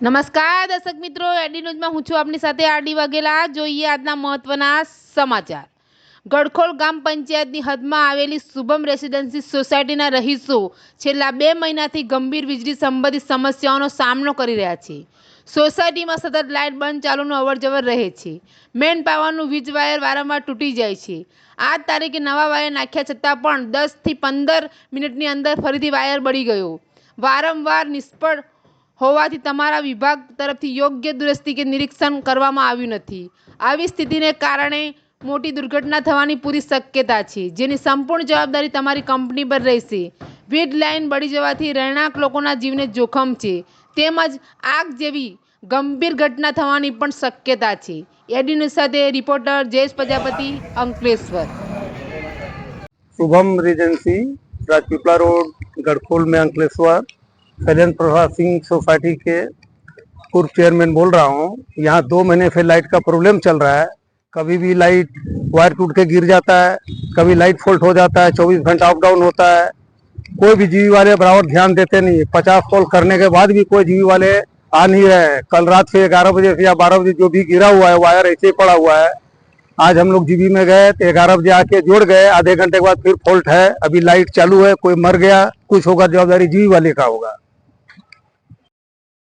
નમસ્કાર દર્શક મિત્રો, એડી ન્યૂઝમાં હું છું આપની સાથે આરડી વાઘેલા। જોઈએ આજના મહત્વના સમાચાર। ગડખોલ ગ્રામ પંચાયતની હદમાં આવેલી શુભમ રેસિડેન્સી સોસાયટીના રહીશો છેલ્લા 2 મહિનાથી ગંભીર વીજળી સંબંધિત સમસ્યાઓનો સામનો કરી રહ્યા છે। સોસાયટીમાં સતત લાઇટ બંધ ચાલુનું અવરજવર રહે છે। મેઇન પાવરનું વીજ વાયર વારંવાર તૂટી જાય છે। આ તારીખે નવા વાયર નાખ્યા છતાં પણ 10 થી 15 મિનિટની અંદર ફરીથી વાયર બળી ગયો। વારંવાર નિષ્ફળ હોવાથી તમારા વિભાગ તરફથી યોગ્ય દુરસ્તી કે નિરીક્ષણ કરવામાં આવ્યું નથી। આવી સ્થિતિને કારણે મોટી દુર્ઘટના થવાની પૂરી શક્યતા છે, જેની સંપૂર્ણ જવાબદારી તમારી કંપની પર રહેશે। વીજ લાઇન બળી જવાથી રહેણાંક લોકોના જીવને જોખમ છે, તેમજ આગ જેવી ગંભીર ઘટના થવાની પણ શક્યતા છે। એડી ન્યૂઝ સાથે reporter Jayesh Prajapati, Ankleshwar. Shubham regency, Rajpipla road, Gadhkhol में अंकलेश्वर। शैलेंद्र प्रभा सिंह सोसाइटी के पूर्व चेयरमैन बोल रहा हूँ। यहाँ 2 महीने से लाइट का प्रॉब्लम चल रहा है। कभी भी लाइट वायर टूट के गिर जाता है, कभी लाइट फॉल्ट हो जाता है, 24 घंटा अप डाउन होता है। कोई भी जीवी वाले बराबर ध्यान देते नहीं। 50 कॉल करने के बाद भी कोई जीवी वाले आ नहीं रहे। कल रात से 11 बजे से या 12 बजे जो भी गिरा हुआ है वायर ऐसे ही पड़ा हुआ है। आज हम लोग जीबी में गए तो 11 बजे आके जोड़ गए, आधे घंटे के बाद फिर फॉल्ट है। अभी लाइट चालू है, कोई मर गया कुछ होगा, जवाबदारी जीवी वाले का होगा।